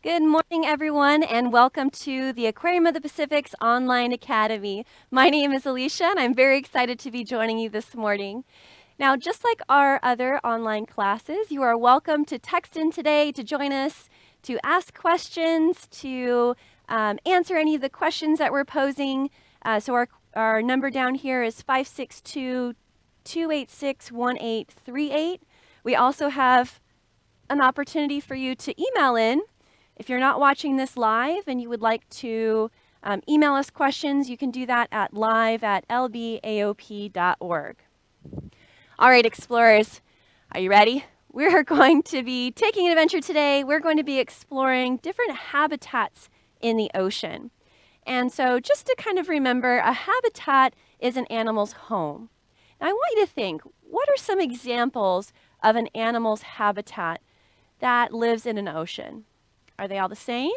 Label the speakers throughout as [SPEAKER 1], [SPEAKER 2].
[SPEAKER 1] Good morning, everyone, and welcome to the Aquarium of the Pacific's Online Academy. My name is Alicia, and I'm very excited to be joining you this morning. Now, just like our other online classes, you are welcome to text in today to join us, to ask questions, to answer any of the questions that we're posing. So our number down here is 562-286-1838. We also have an opportunity for you to email in. If you're not watching this live and you would like to email us questions, you can do that at live@lbaop.org. All right, explorers, are you ready? We're going to be taking an adventure today. We're going to be exploring different habitats in the ocean. And so just to kind of remember, a habitat is an animal's home. Now I want you to think, what are some examples of an animal's habitat that lives in an ocean? Are they all the same?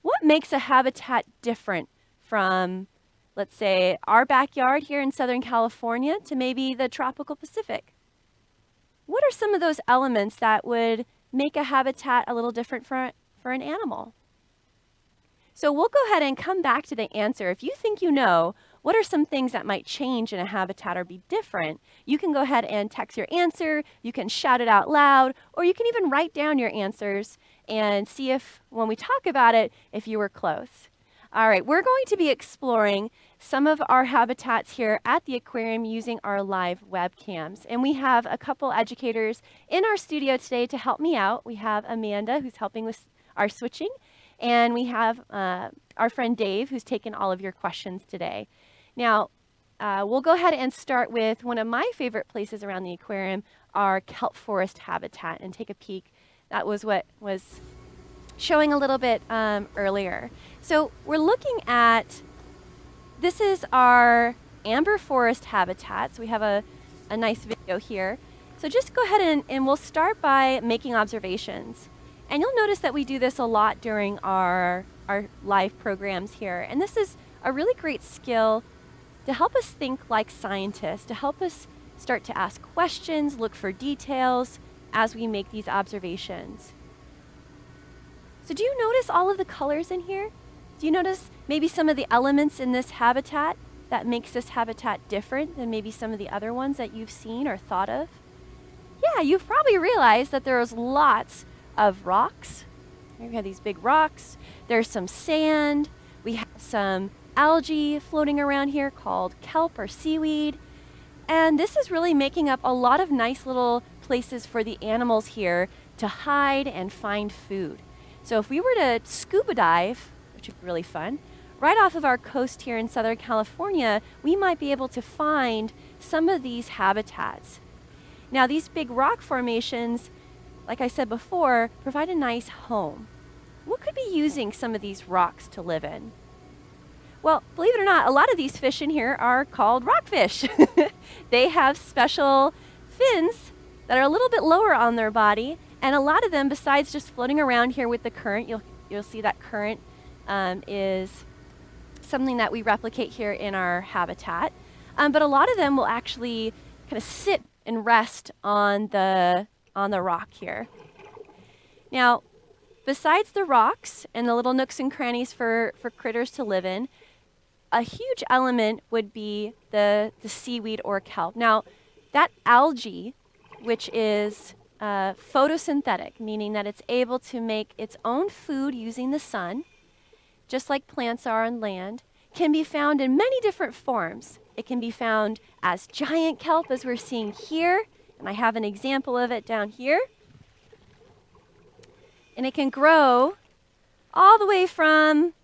[SPEAKER 1] What makes a habitat different from, let's say, our backyard here in Southern California to maybe the tropical Pacific? What are some of those elements that would make a habitat a little different for an animal? So we'll go ahead and come back to the answer. If you think you know, what are some things that might change in a habitat or be different? You can go ahead and text your answer, you can shout it out loud, or you can even write down your answers and see if, when we talk about it, if you were close. All right, we're going to be exploring some of our habitats here at the aquarium using our live webcams. And we have a couple educators in our studio today to help me out. We have Amanda, who's helping with our switching, and we have our friend Dave, who's taken all of your questions today. Now, we'll go ahead and start with one of my favorite places around the aquarium, our Kelp Forest habitat, and take a peek. That was what was showing a little bit earlier. So we're looking at, this is our amber forest habitat. So we have a nice video here. So just go ahead and we'll start by making observations. And you'll notice that we do this a lot during our live programs here. And this is a really great skill to help us think like scientists, to help us start to ask questions, look for details as we make these observations. So do you notice all of the colors in here? Do you notice maybe some of the elements in this habitat that makes this habitat different than maybe some of the other ones that you've seen or thought of? Yeah, you've probably realized that there's lots of rocks. We have these big rocks. There's some sand. We have some algae floating around here called kelp or seaweed. And this is really making up a lot of nice little places for the animals here to hide and find food. So if we were to scuba dive, which would be really fun, right off of our coast here in Southern California, we might be able to find some of these habitats. Now these big rock formations, like I said before, provide a nice home. What could be using some of these rocks to live in? Well, believe it or not, a lot of these fish in here are called rockfish. They have special fins that are a little bit lower on their body, and a lot of them, besides just floating around here with the current, you'll see that current is something that we replicate here in our habitat. But a lot of them will actually kind of sit and rest on the rock here. Now, besides the rocks and the little nooks and crannies for critters to live in, a huge element would be the seaweed or kelp. Now, that algae, which is photosynthetic, meaning that it's able to make its own food using the sun, just like plants are on land, can be found in many different forms. It can be found as giant kelp, as we're seeing here, and I have an example of it down here. And it can grow all the way from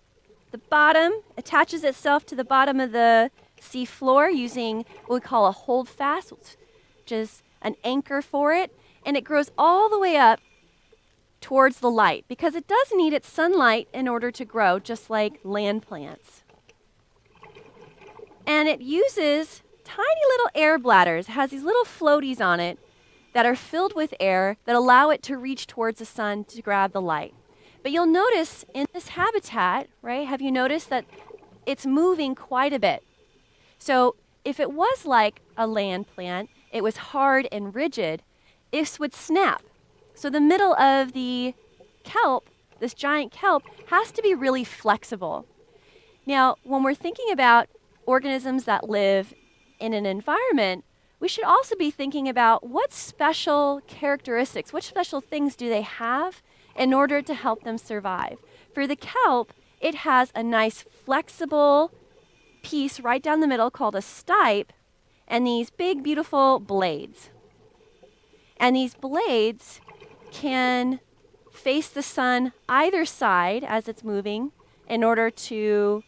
[SPEAKER 1] the bottom, attaches itself to the bottom of the sea floor using what we call a holdfast, which is an anchor for it. And it grows all the way up towards the light because it does need its sunlight in order to grow, just like land plants. And it uses tiny little air bladders. It has these little floaties on it that are filled with air that allow it to reach towards the sun to grab the light. But you'll notice in this habitat, right, have you noticed that it's moving quite a bit? So if it was like a land plant, it was hard and rigid, this would snap. So the middle of the kelp this giant kelp, has to be really flexible. Now, when we're thinking about organisms that live in an environment, we should also be thinking about what special characteristics, what special things do they have in order to help them survive. For the kelp, it has a nice flexible piece right down the middle called a stipe, and these big, beautiful blades. And these blades can face the sun either side as it's moving in order to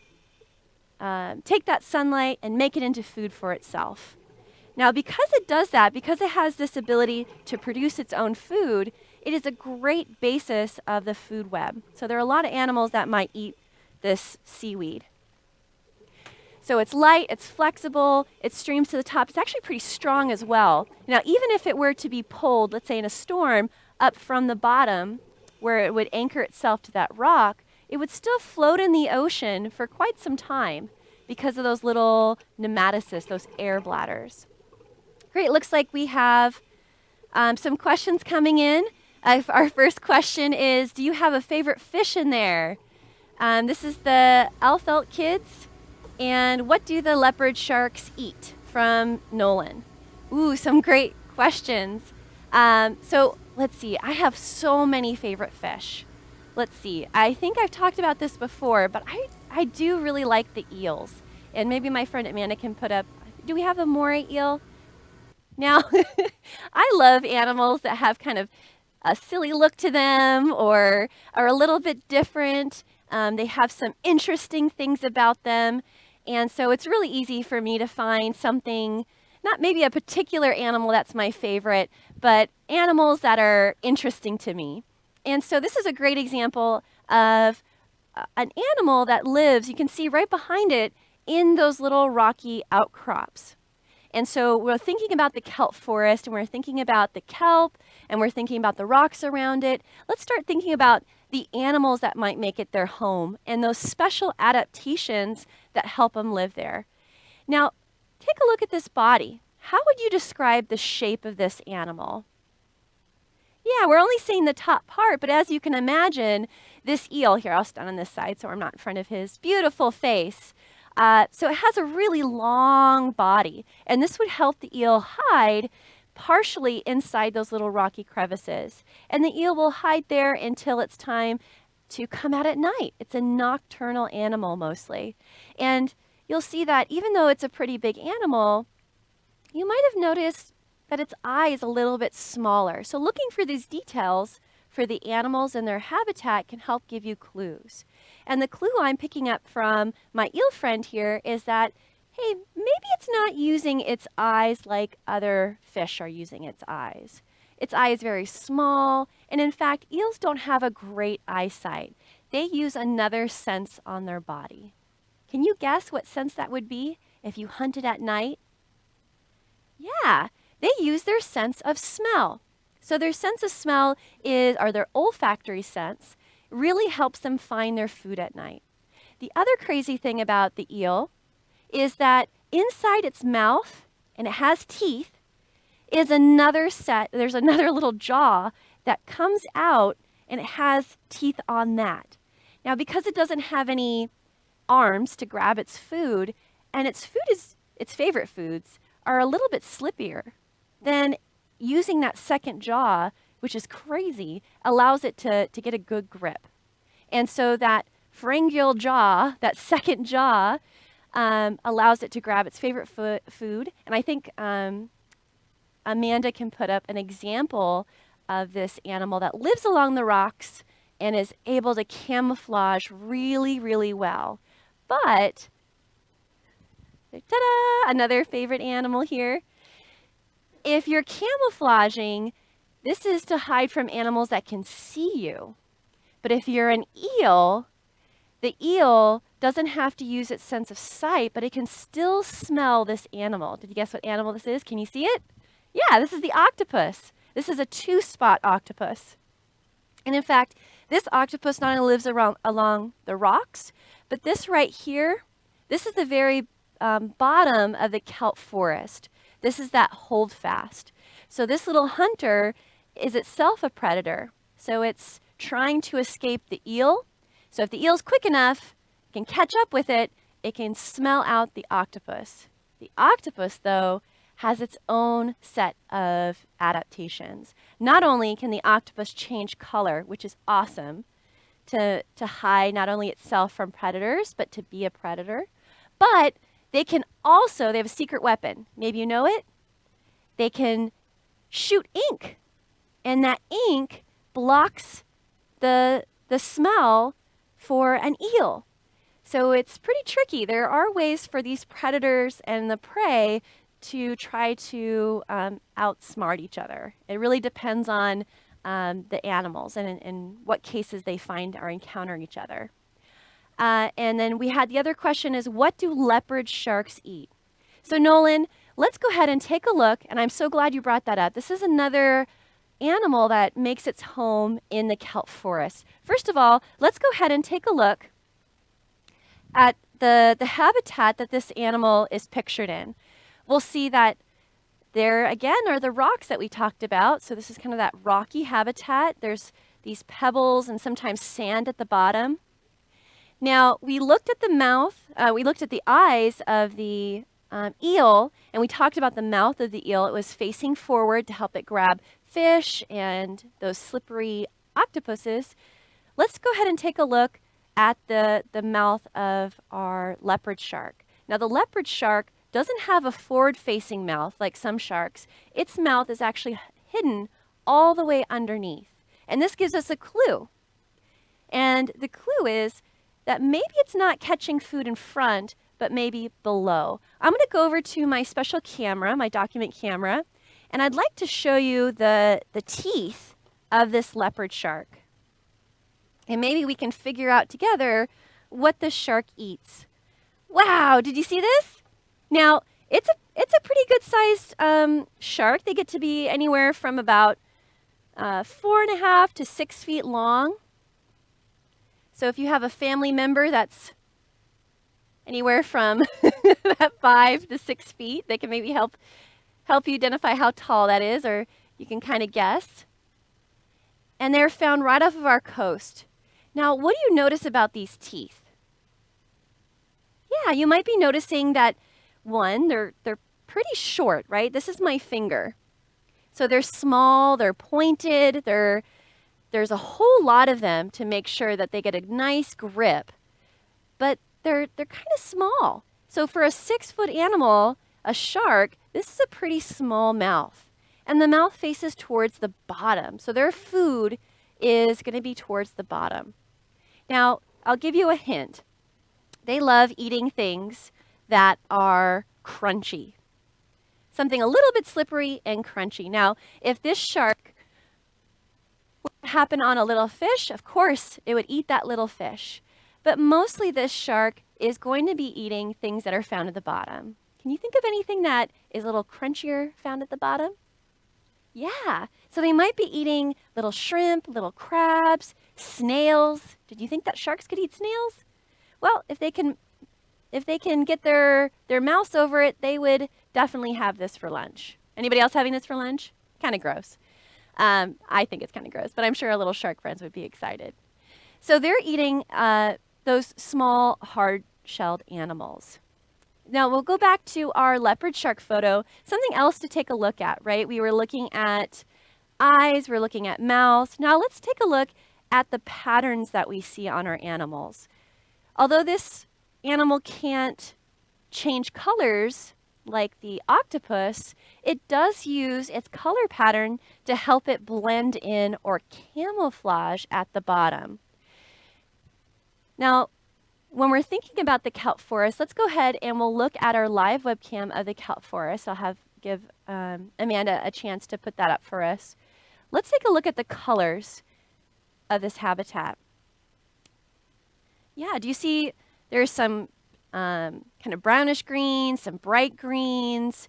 [SPEAKER 1] take that sunlight and make it into food for itself. Now, because it does that, because it has this ability to produce its own food, it is a great basis of the food web. So there are a lot of animals that might eat this seaweed. So it's light, it's flexible, it streams to the top. It's actually pretty strong as well. Now, even if it were to be pulled, let's say in a storm, up from the bottom, where it would anchor itself to that rock, it would still float in the ocean for quite some time because of those little nematocysts, those air bladders. Great, looks like we have some questions coming in. Our first question is, do you have a favorite fish in there? This is the Alfelt kids. And what do the leopard sharks eat? From Nolan. Ooh, some great questions. So let's see, I have so many favorite fish. Let's see, I think I've talked about this before, but I do really like the eels. And maybe my friend Amanda can put up, do we have a moray eel? Now, I love animals that have kind of a silly look to them or are a little bit different. They have some interesting things about them. And so it's really easy for me to find something, not maybe a particular animal that's my favorite, but animals that are interesting to me. And so this is a great example of an animal that lives, you can see right behind it, in those little rocky outcrops. And so we're thinking about the kelp forest, and we're thinking about the kelp, and we're thinking about the rocks around it. Let's start thinking about the animals that might make it their home and those special adaptations that help them live there. Now, take a look at this body. How would you describe the shape of this animal? Yeah, we're only seeing the top part, but as you can imagine, this eel, here, I'll stand on this side so I'm not in front of his beautiful face. So it has a really long body, and this would help the eel hide partially inside those little rocky crevices. And the eel will hide there until it's time to come out at night. It's a nocturnal animal mostly. And you'll see that even though it's a pretty big animal, you might have noticed that its eye is a little bit smaller. So looking for these details for the animals and their habitat can help give you clues. And the clue I'm picking up from my eel friend here is that, hey, maybe it's not using its eyes like other fish are using its eyes. Its eye is very small, and in fact, eels don't have a great eyesight. They use another sense on their body. Can you guess what sense that would be if you hunted at night? Yeah, they use their sense of smell. So their sense of smell or their olfactory sense, really helps them find their food at night. The other crazy thing about the eel is that inside its mouth, and it has teeth, is there's another little jaw that comes out, and it has teeth on that. Now, because it doesn't have any arms to grab its food, and its favorite foods are a little bit slippier, then using that second jaw, which is crazy, allows it to get a good grip. And so that pharyngeal jaw, that second jaw, allows it to grab its favorite food. And I think Amanda can put up an example of this animal that lives along the rocks and is able to camouflage really, really well. But, ta-da, another favorite animal here. If you're camouflaging, this is to hide from animals that can see you. But if you're an eel, the eel doesn't have to use its sense of sight, but it can still smell this animal. Did you guess what animal this is? Can you see it? Yeah, this is the octopus. This is a two-spot octopus. And in fact, this octopus not only lives along the rocks, but this right here, this is the very bottom of the kelp forest. This is that holdfast. So this little hunter is itself a predator. So it's trying to escape the eel. So if the eel's quick enough, it can catch up with it, it can smell out the octopus. The octopus, though, has its own set of adaptations. Not only can the octopus change color, which is awesome, to hide not only itself from predators, but to be a predator, but they have a secret weapon. Maybe you know it. They can shoot ink, and that ink blocks the smell for an eel. So it's pretty tricky. There are ways for these predators and the prey to try to outsmart each other. It really depends on the animals and in what cases they find or encounter each other. And then we had the other question is, what do leopard sharks eat? So Nolan, let's go ahead and take a look, and I'm so glad you brought that up. This is another animal that makes its home in the kelp forest. First of all, let's go ahead and take a look at the habitat that this animal is pictured in. We'll see that there again are the rocks that we talked about. So this is kind of that rocky habitat. There's these pebbles and sometimes sand at the bottom. Now, we looked at the mouth, we looked at the eyes of the eel, and we talked about the mouth of the eel. It was facing forward to help it grab fish and those slippery octopuses. Let's go ahead and take a look at the mouth of our leopard shark. Now, the leopard shark doesn't have a forward-facing mouth like some sharks. Its mouth is actually hidden all the way underneath. And this gives us a clue. And the clue is that maybe it's not catching food in front, but maybe below. I'm going to go over to my special camera, my document camera, and I'd like to show you the teeth of this leopard shark. And maybe we can figure out together what the shark eats. Wow, did you see this? Now, it's a pretty good sized shark. They get to be anywhere from about 4.5 to 6 feet long. So if you have a family member that's anywhere from that 5 to 6 feet, they can maybe help you identify how tall that is, or you can kind of guess. And they're found right off of our coast. Now, what do you notice about these teeth? Yeah, you might be noticing that one, they're pretty short, right? This is my finger. So they're small, they're pointed, there's a whole lot of them to make sure that they get a nice grip, but they're kind of small. So for a 6-foot animal, a shark, this is a pretty small mouth. And the mouth faces towards the bottom. So their food is going to be towards the bottom. Now, I'll give you a hint. They love eating things that are crunchy. Something a little bit slippery and crunchy. Now, if this shark would happen on a little fish, of course, it would eat that little fish. But mostly this shark is going to be eating things that are found at the bottom. Can you think of anything that is a little crunchier found at the bottom? Yeah, so they might be eating little shrimp, little crabs, snails. Did you think that sharks could eat snails? Well, if they can get their mouths over it, they would definitely have this for lunch. Anybody else having this for lunch? Kind of gross. I think it's kind of gross, but I'm sure our little shark friends would be excited. So they're eating those small, hard-shelled animals. Now we'll go back to our leopard shark photo. Something else to take a look at, right? We were looking at eyes, we're looking at mouth. Now let's take a look at the patterns that we see on our animals. Although this animal can't change colors like the octopus, it does use its color pattern to help it blend in or camouflage at the bottom. Now, when we're thinking about the kelp forest, let's go ahead and we'll look at our live webcam of the kelp forest. I'll give Amanda a chance to put that up for us. Let's take a look at the colors of this habitat. Yeah, do you see there's some kind of brownish greens, some bright greens.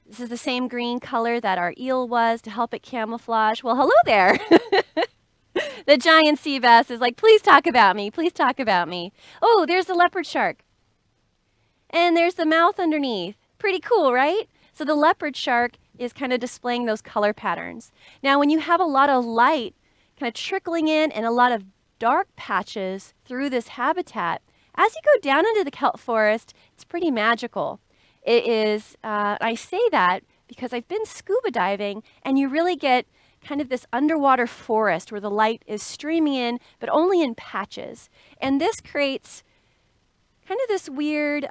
[SPEAKER 1] This is the same green color that our eel was to help it camouflage. Well, hello there. The giant sea bass is like, please talk about me. Please talk about me. Oh, there's the leopard shark. And there's the mouth underneath. Pretty cool, right? So the leopard shark is kind of displaying those color patterns. Now, when you have a lot of light kind of trickling in and a lot of dark patches through this habitat. As you go down into the kelp forest, it's pretty magical. It is, I say that because I've been scuba diving, and you really get kind of this underwater forest where the light is streaming in, but only in patches. And this creates kind of this weird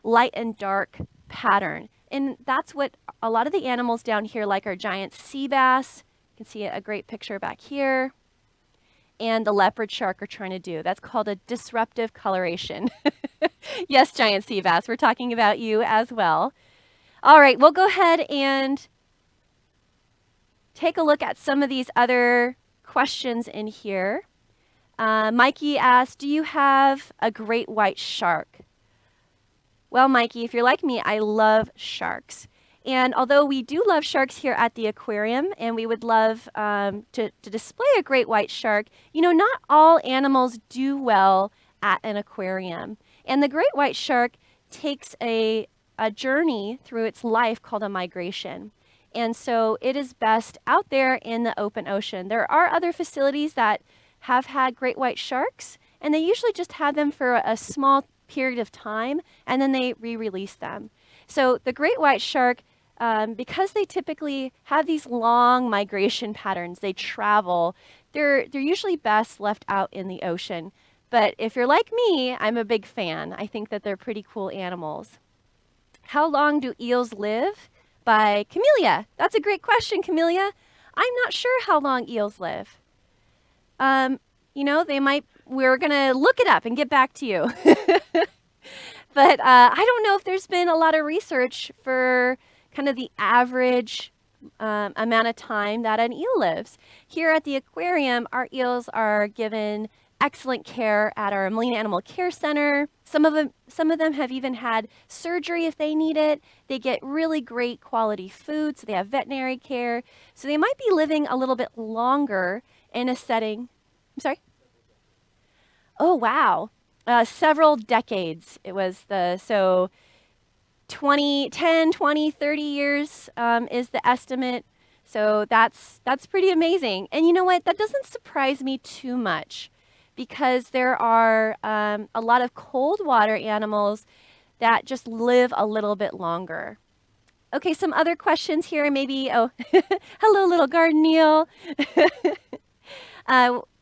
[SPEAKER 1] light and dark pattern. And that's what a lot of the animals down here, like our giant sea bass, you can see a great picture back here, and the leopard shark are trying to do. That's called a disruptive coloration. Yes, giant sea bass, we're talking about you as well. All right, we'll go ahead and take a look at some of these other questions in here. Mikey asked, do you have a great white shark? Well, Mikey, if you're like me, I love sharks. And although we do love sharks here at the aquarium, and we would love to display a great white shark, you know, not all animals do well at an aquarium. And the great white shark takes a journey through its life called a migration. And so it is best out there in the open ocean. There are other facilities that have had great white sharks, and they usually just have them for a small period of time, and then they re-release them. So the great white shark, because they typically have these long migration patterns, they travel, they're usually best left out in the ocean. But if you're like me, I'm a big fan. I think that they're pretty cool animals. How long do eels live? By Camellia. That's a great question, Camellia. I'm not sure how long eels live. You know, we're going to look it up and get back to you. But I don't know if there's been a lot of research for kind of the average amount of time that an eel lives. Here at the aquarium, our eels are given excellent care at our Marine Animal Care Center. Some of them have even had surgery if they need it. They get really great quality food, so they have veterinary care. So they might be living a little bit longer in a setting. I'm sorry? Oh, wow. Several decades. It was so 10, 20, 30 years is the estimate. So that's pretty amazing. And you know what? That doesn't surprise me too much, because there are a lot of cold water animals that just live a little bit longer. Okay, some other questions here. Maybe, oh, hello, little garden eel.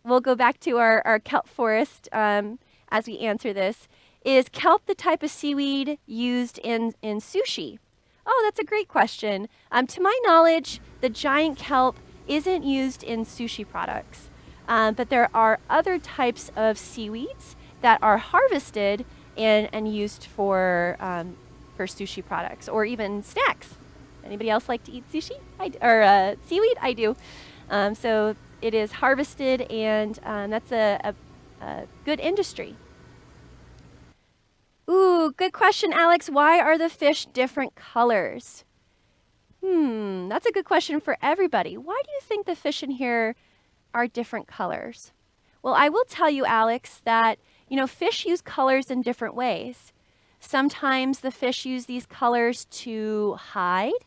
[SPEAKER 1] We'll go back to our kelp forest as we answer this. Is kelp the type of seaweed used in sushi? Oh, that's a great question. To my knowledge, the giant kelp isn't used in sushi products. But there are other types of seaweeds that are harvested and used for sushi products, or even snacks. Anybody else like to eat sushi? Or seaweed? I do. So it is harvested, and that's a good industry. Ooh, good question, Alex. Why are the fish different colors? That's a good question for everybody. Why do you think the fish in here are different colors? Well, I will tell you, Alex, that, you know, fish use colors in different ways. Sometimes the fish use these colors to hide.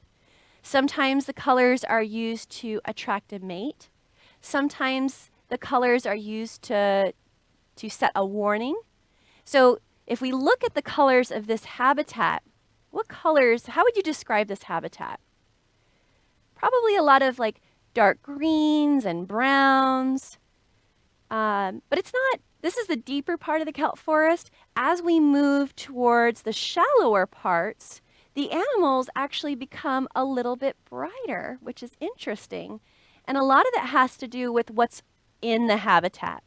[SPEAKER 1] Sometimes the colors are used to attract a mate. Sometimes the colors are used to set a warning. So if we look at the colors of this habitat, what colors, how would you describe this habitat? Probably a lot of like dark greens and browns. But it's not, this is the deeper part of the kelp forest. As we move towards the shallower parts, the animals actually become a little bit brighter, which is interesting. And a lot of that has to do with what's in the habitat.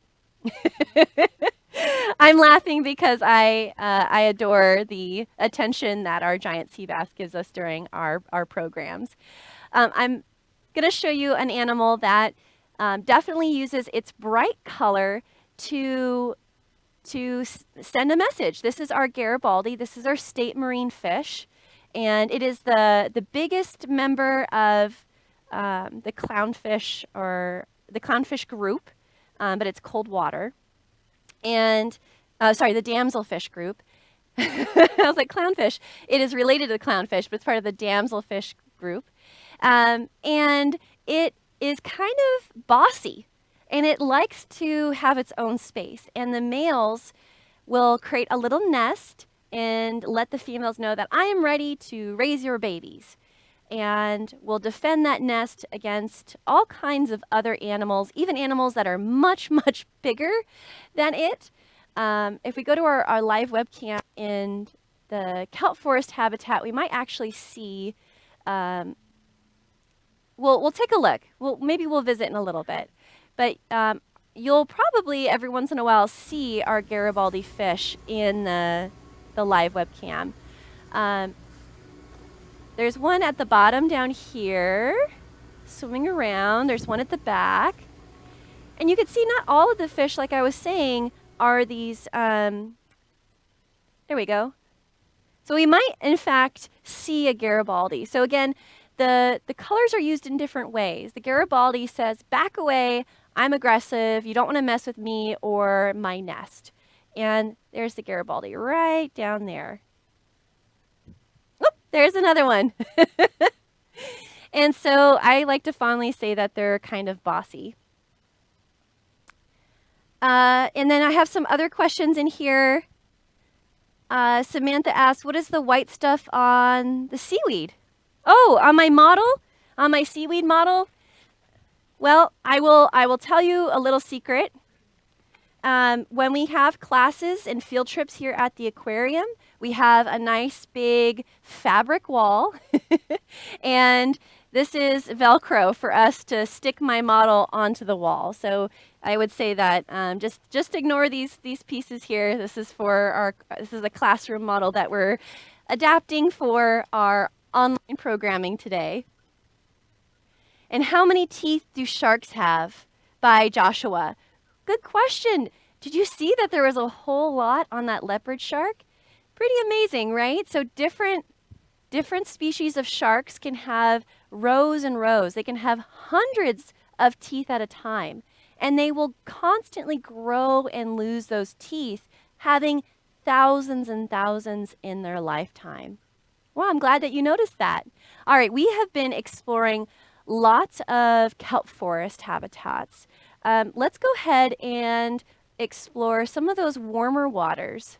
[SPEAKER 1] I'm laughing because I adore the attention that our giant sea bass gives us during our programs. I'm going to show you an animal that definitely uses its bright color to send a message. This is our Garibaldi. This is our state marine fish, and it is the biggest member of the clownfish, or the clownfish group, but it's cold water. And sorry, the damselfish group. I was like, clownfish. It is related to the clownfish, but it's part of the damselfish group. And it is kind of bossy. And it likes to have its own space. And the males will create a little nest and let the females know that I am ready to raise your babies. And will defend that nest against all kinds of other animals, even animals that are much, much bigger than it. If we go to our live webcam in the Kelp Forest habitat, we might actually see, we'll take a look. Maybe we'll visit in a little bit. But you'll probably every once in a while see our Garibaldi fish in the live webcam. There's one at the bottom down here, swimming around. There's one at the back. And you can see not all of the fish, like I was saying, are these, there we go. So we might, in fact, see a Garibaldi. So again, the colors are used in different ways. The Garibaldi says, back away, I'm aggressive, you don't want to mess with me or my nest. And there's the Garibaldi right down there. Oop, there's another one. And so I like to fondly say that they're kind of bossy. And then I have some other questions in here. Samantha asks, what is the white stuff on the seaweed? Oh, on my model, on my seaweed model? Well, I will tell you a little secret. When we have classes and field trips here at the aquarium, we have a nice big fabric wall. And this is Velcro for us to stick my model onto the wall. So I would say that just ignore these pieces here. This is this is a classroom model that we're adapting for our online programming today. And how many teeth do sharks have? By Joshua. Good question. Did you see that there was a whole lot on that leopard shark? Pretty amazing, right? So different species of sharks can have rows and rows. They can have hundreds of teeth at a time. And they will constantly grow and lose those teeth, having thousands and thousands in their lifetime. Well, I'm glad that you noticed that. All right, we have been exploring lots of kelp forest habitats. Let's go ahead and explore some of those warmer waters.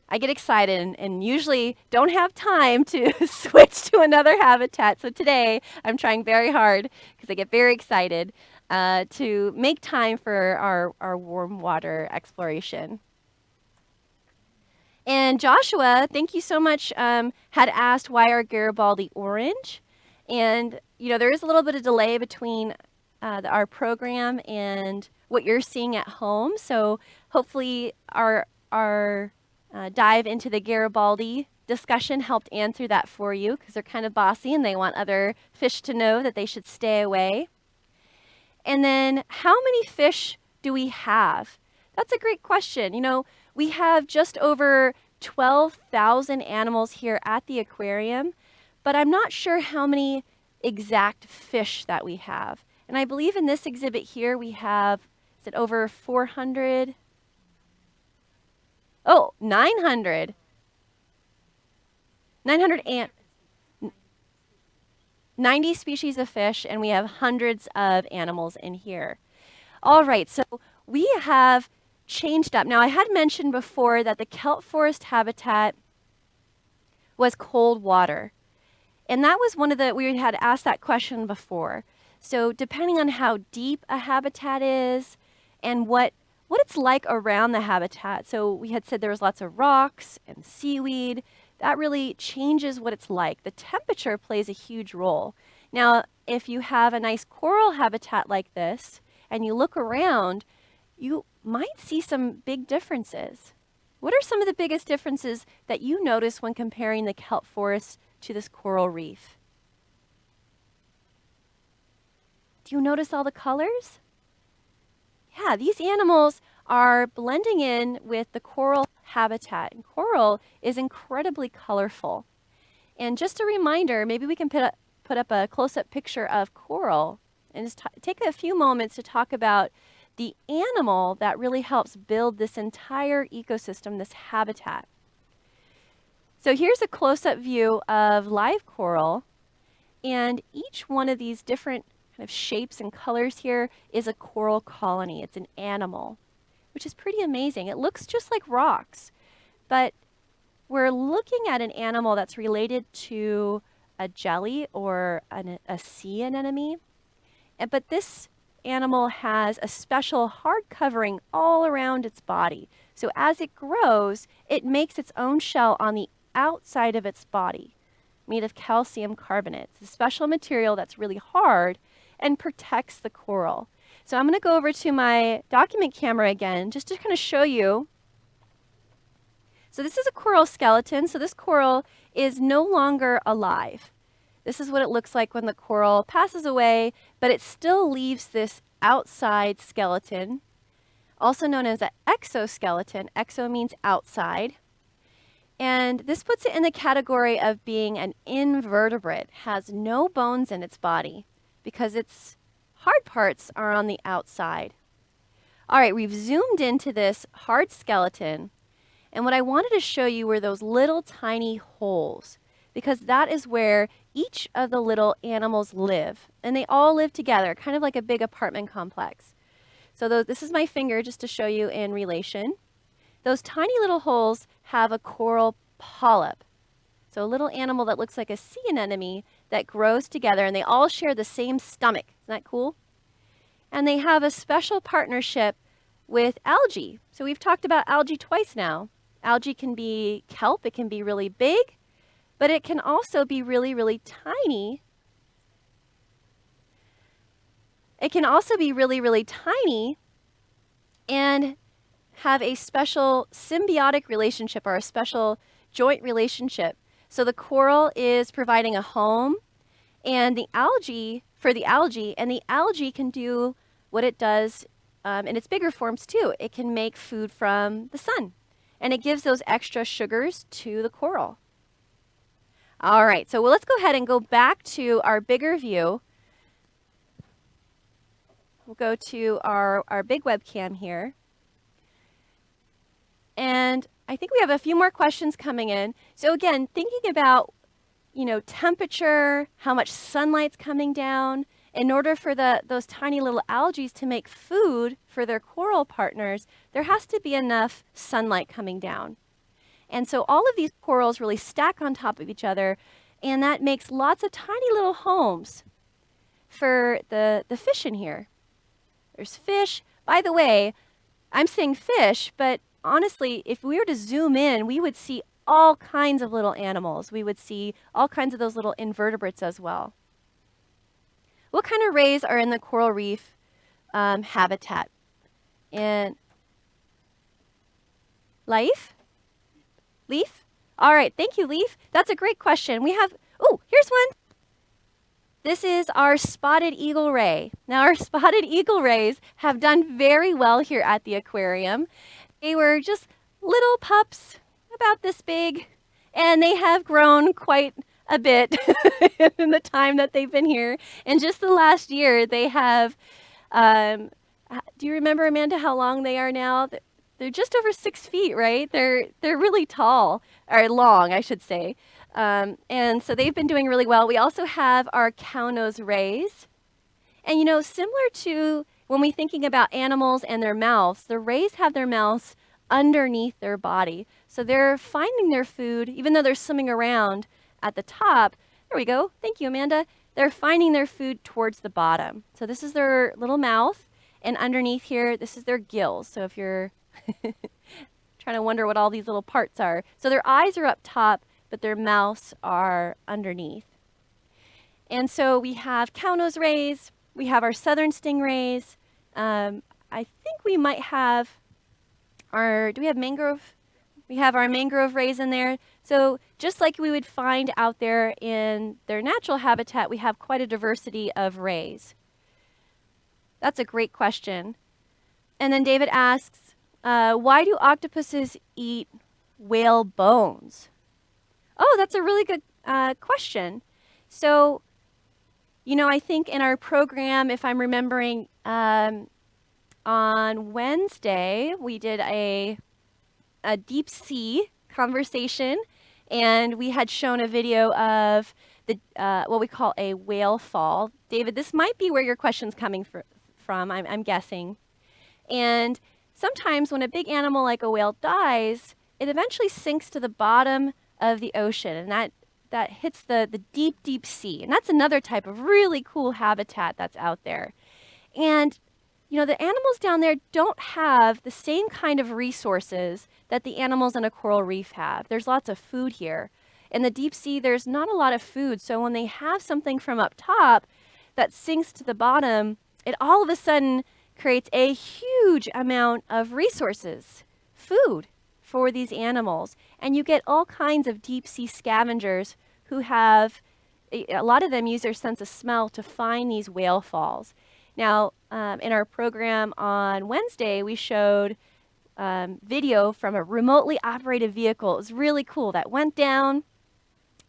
[SPEAKER 1] I get excited and usually don't have time to switch to another habitat. So today I'm trying very hard because I get very excited to make time for our warm water exploration. And Joshua, thank you so much, had asked why are Garibaldi orange? And you know, there is a little bit of delay between our program and what you're seeing at home. So hopefully our dive into the Garibaldi discussion helped answer that for you, because they're kind of bossy and they want other fish to know that they should stay away. And then how many fish do we have? That's a great question. You know, we have just over 12,000 animals here at the aquarium, but I'm not sure how many exact fish that we have. And I believe in this exhibit here we have, is it over 400? Oh, 900. 90 species of fish, and we have hundreds of animals in here. All right, so we have changed up. Now, I had mentioned before that the kelp forest habitat was cold water. And that was one of the, we had asked that question before. So depending on how deep a habitat is and what it's like around the habitat. So we had said there was lots of rocks and seaweed. That really changes what it's like. The temperature plays a huge role. Now, if you have a nice coral habitat like this and you look around, you might see some big differences. What are some of the biggest differences that you notice when comparing the kelp forest to this coral reef? Do you notice all the colors? Yeah, these animals are blending in with the coral habitat. And coral is incredibly colorful. And just a reminder, maybe we can put up a close-up picture of coral and just take a few moments to talk about the animal that really helps build this entire ecosystem, this habitat. So here's a close-up view of live coral, and each one of these different kind of shapes and colors here is a coral colony. It's an animal, which is pretty amazing. It looks just like rocks, but we're looking at an animal that's related to a jelly or a sea anemone. But this animal has a special hard covering all around its body. So as it grows, it makes its own shell on the outside of its body, made of calcium carbonate. It's a special material that's really hard and protects the coral. So I'm going to go over to my document camera again just to kind of show you. So this is a coral skeleton. So this coral is no longer alive. This is what it looks like when the coral passes away, but it still leaves this outside skeleton, also known as an exoskeleton. Exo means outside. And this puts it in the category of being an invertebrate, has no bones in its body because its hard parts are on the outside. All right, we've zoomed into this hard skeleton. And what I wanted to show you were those little tiny holes, because that is where each of the little animals live. And they all live together, kind of like a big apartment complex. So this is my finger just to show you in relation. Those tiny little holes have a coral polyp. So a little animal that looks like a sea anemone that grows together, and they all share the same stomach. Isn't that cool? And they have a special partnership with algae. So we've talked about algae twice now. Algae can be kelp, it can be really big, but it can also be really, really tiny. It can also be really, really tiny and have a special symbiotic relationship or a special joint relationship. So the coral is providing a home and the algae for the algae, and the algae can do what it does in its bigger forms too. It can make food from the sun, and it gives those extra sugars to the coral. All right, so let's go ahead and go back to our bigger view. We'll go to our big webcam here. And I think we have a few more questions coming in. So again, thinking about, temperature, how much sunlight's coming down, in order for those tiny little algae to make food for their coral partners, there has to be enough sunlight coming down. And so all of these corals really stack on top of each other, and that makes lots of tiny little homes for the fish in here. There's fish. By the way, I'm saying fish, but honestly, if we were to zoom in, we would see all kinds of little animals. We would see all kinds of those little invertebrates as well. What kind of rays are in the coral reef habitat? And Leaf? All right, thank you, Leaf. That's a great question. We have, here's one. This is our spotted eagle ray. Now, our spotted eagle rays have done very well here at the aquarium. They were just little pups, about this big, and they have grown quite a bit in the time that they've been here. And just the last year, they have, do you remember, Amanda, how long they are now? They're just over 6 feet, right? They're really tall, or long, I should say. And so they've been doing really well. We also have our cow-nose rays. And similar to when we're thinking about animals and their mouths, the rays have their mouths underneath their body. So they're finding their food, even though they're swimming around at the top. There we go. Thank you, Amanda. They're finding their food towards the bottom. So this is their little mouth, and underneath here, this is their gills. So if you're trying to wonder what all these little parts are. So their eyes are up top, but their mouths are underneath. And so we have cow-nose rays, we have our southern stingrays. I think we might have do we have mangrove? We have our mangrove rays in there. So just like we would find out there in their natural habitat, we have quite a diversity of rays. That's a great question. And then David asks, why do octopuses eat whale bones? Oh, that's a really good question. So, I think in our program, if I'm remembering, on Wednesday, we did a deep sea conversation, and we had shown a video of what we call a whale fall. David, this might be where your question's coming from, I'm guessing. And sometimes when a big animal like a whale dies, it eventually sinks to the bottom of the ocean, and that hits the deep, deep sea. And that's another type of really cool habitat that's out there. And, the animals down there don't have the same kind of resources that the animals in a coral reef have. There's lots of food here. In the deep sea, there's not a lot of food. So when they have something from up top that sinks to the bottom, it all of a sudden creates a huge amount of resources, food for these animals. And you get all kinds of deep sea scavengers who have, a lot of them use their sense of smell to find these whale falls. Now, in our program on Wednesday, we showed video from a remotely operated vehicle. It was really cool that went down,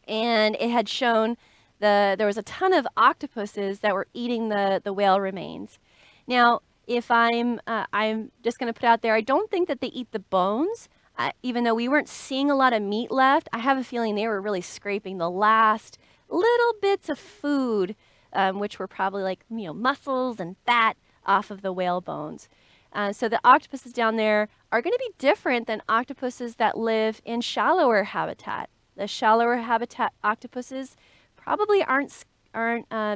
[SPEAKER 1] and it had shown there was a ton of octopuses that were eating the whale remains. Now, if I'm just going to put out there, I don't think that they eat the bones. Even though we weren't seeing a lot of meat left, I have a feeling they were really scraping the last little bits of food, which were probably like muscles and fat off of the whale bones. So the octopuses down there are going to be different than octopuses that live in shallower habitat. The shallower habitat octopuses probably aren't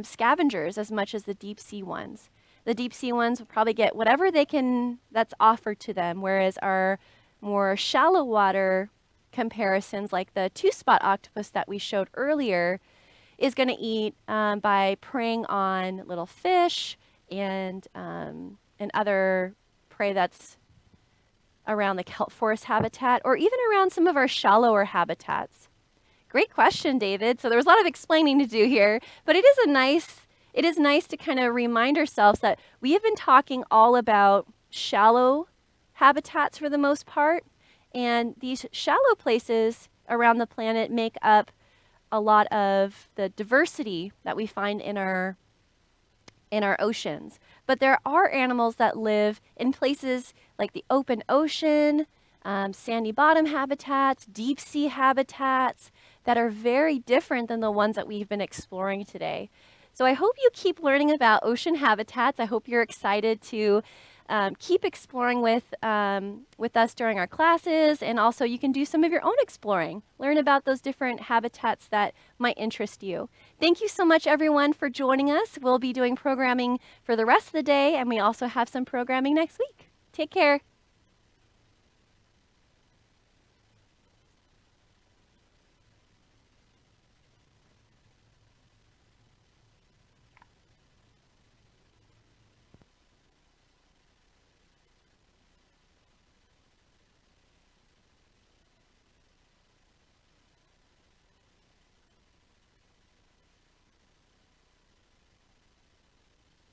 [SPEAKER 1] scavengers as much as the deep sea ones. The deep sea ones will probably get whatever they can that's offered to them, whereas our more shallow water comparisons, like the two-spot octopus that we showed earlier, is going to eat by preying on little fish and other prey that's around the Kelp Forest habitat, or even around some of our shallower habitats. Great question, David. So there was a lot of explaining to do here, but it is nice to kind of remind ourselves that we have been talking all about shallow habitats for the most part, and these shallow places around the planet make up a lot of the diversity that we find in our oceans. But there are animals that live in places like the open ocean, sandy bottom habitats, deep sea habitats that are very different than the ones that we've been exploring today. So I hope you keep learning about ocean habitats. I hope you're excited to keep exploring with us during our classes, and also you can do some of your own exploring. Learn about those different habitats that might interest you. Thank you so much, everyone, for joining us. We'll be doing programming for the rest of the day, and we also have some programming next week. Take care.